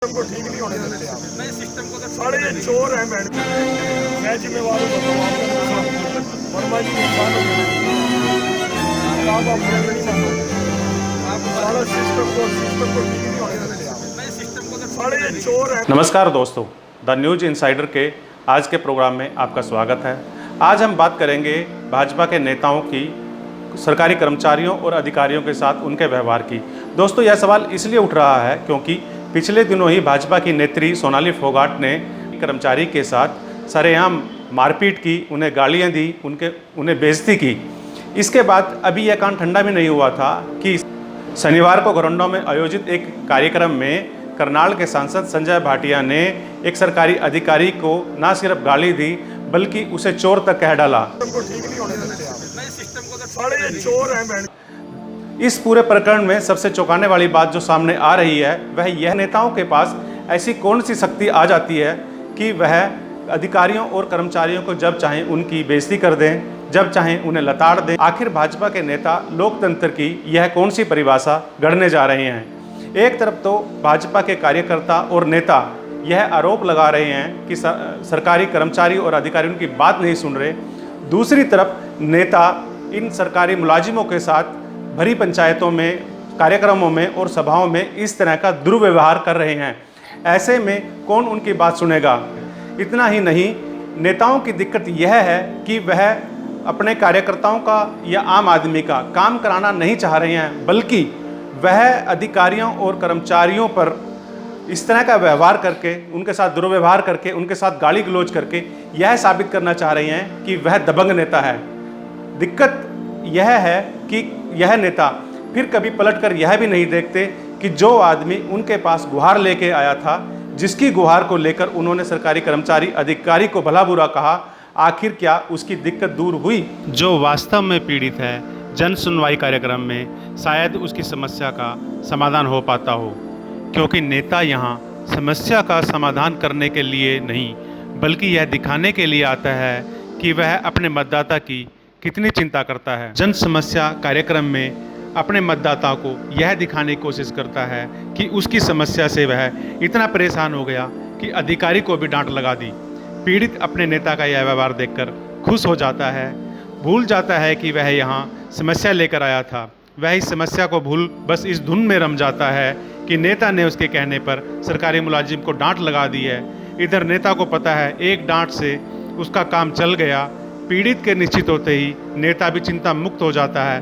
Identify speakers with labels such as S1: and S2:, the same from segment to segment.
S1: को ठीक नहीं होने देते आप। नहीं सिस्टम को तो सारे ये चोर हैं मैडम। मैं जिम्मेवार हूँ वर्मा जी नुकसान हो गया आप अपने नहीं मानो सारा सिस्टम को ठीक नहीं होने देते आप। नहीं सिस्टम को तो सारे ये चोर हैं।
S2: नमस्कार दोस्तों, द न्यूज इनसाइडर के आज के प्रोग्राम में आपका स्वागत है। आज हम बात करेंगे भाजपा के नेताओं की सरकारी कर्मचारियों और अधिकारियों के साथ उनके व्यवहार की। दोस्तों, यह सवाल इसलिए उठ रहा है क्योंकि पिछले दिनों ही भाजपा की नेत्री सोनाली फोगाट ने कर्मचारी के साथ सरेआम मारपीट की, उन्हें गालियां दी, उन्हें बेइज्जती की। इसके बाद अभी यह कांड ठंडा भी नहीं हुआ था कि शनिवार को घोरंडा में आयोजित एक कार्यक्रम में करनाल के सांसद संजय भाटिया ने एक सरकारी अधिकारी को न सिर्फ गाली दी बल्कि उसे चोर तक कह डाला। इस पूरे प्रकरण में सबसे चौंकाने वाली बात जो सामने आ रही है वह यह नेताओं के पास ऐसी कौन सी शक्ति आ जाती है कि वह अधिकारियों और कर्मचारियों को जब चाहें उनकी बेइज्जती कर दें, जब चाहें उन्हें लताड़ दें। आखिर भाजपा के नेता लोकतंत्र की यह कौन सी परिभाषा गढ़ने जा रहे हैं। एक तरफ तो भाजपा के कार्यकर्ता और नेता यह आरोप लगा रहे हैं कि सरकारी कर्मचारी और अधिकारी उनकी बात नहीं सुन रहे, दूसरी तरफ नेता इन सरकारी मुलाजिमों के साथ भरी पंचायतों में, कार्यक्रमों में और सभाओं में इस तरह का दुर्व्यवहार कर रहे हैं। ऐसे में कौन उनकी बात सुनेगा। इतना ही नहीं, नेताओं की दिक्कत यह है कि वह अपने कार्यकर्ताओं का या आम आदमी का काम कराना नहीं चाह रहे हैं, बल्कि वह अधिकारियों और कर्मचारियों पर इस तरह का व्यवहार करके, उनके साथ दुर्व्यवहार करके, उनके साथ गाली गलौज करके यह साबित करना चाह रहे हैं कि वह दबंग नेता है। दिक्कत यह है कि यह नेता फिर कभी पलटकर यह भी नहीं देखते कि जो आदमी उनके पास गुहार लेके आया था, जिसकी गुहार को लेकर उन्होंने सरकारी कर्मचारी अधिकारी को भला बुरा कहा, आखिर क्या उसकी दिक्कत दूर हुई। जो वास्तव में पीड़ित है, जन सुनवाई कार्यक्रम में शायद उसकी समस्या का समाधान हो पाता हो, क्योंकि नेता यहाँ समस्या का समाधान करने के लिए नहीं बल्कि यह दिखाने के लिए आता है कि वह अपने मतदाता की कितनी चिंता करता है। जन समस्या कार्यक्रम में अपने मतदाता को यह दिखाने की कोशिश करता है कि उसकी समस्या से वह इतना परेशान हो गया कि अधिकारी को भी डांट लगा दी। पीड़ित अपने नेता का यह व्यवहार देखकर खुश हो जाता है, भूल जाता है कि वह यहाँ समस्या लेकर आया था। वह इस समस्या को भूल बस इस धुन में रम जाता है कि नेता ने उसके कहने पर सरकारी मुलाजिम को डांट लगा दी है। इधर नेता को पता है एक डांट से उसका काम चल गया। पीड़ित के निश्चित होते ही नेता भी चिंता मुक्त हो जाता है।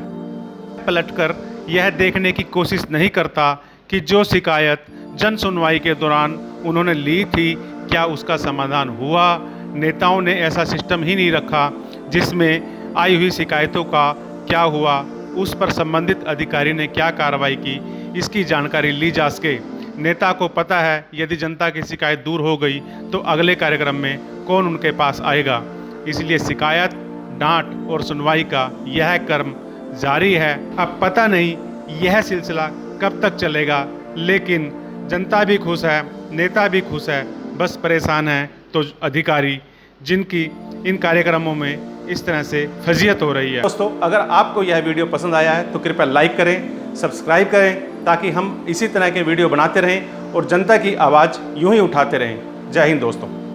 S2: पलटकर यह देखने की कोशिश नहीं करता कि जो शिकायत जन सुनवाई के दौरान उन्होंने ली थी, क्या उसका समाधान हुआ। नेताओं ने ऐसा सिस्टम ही नहीं रखा जिसमें आई हुई शिकायतों का क्या हुआ, उस पर संबंधित अधिकारी ने क्या कार्रवाई की, इसकी जानकारी ली जा सके। नेता को पता है यदि जनता की शिकायत दूर हो गई तो अगले कार्यक्रम में कौन उनके पास आएगा। इसलिए शिकायत, डांट और सुनवाई का यह क्रम जारी है। अब पता नहीं यह सिलसिला कब तक चलेगा, लेकिन जनता भी खुश है, नेता भी खुश है। बस परेशान है तो अधिकारी, जिनकी इन कार्यक्रमों में इस तरह से फजीयत हो रही है। दोस्तों, अगर आपको यह वीडियो पसंद आया है तो कृपया लाइक करें, सब्सक्राइब करें, ताकि हम इसी तरह के वीडियो बनाते रहें और जनता की आवाज़ यूं ही उठाते रहें। जय हिंद दोस्तों।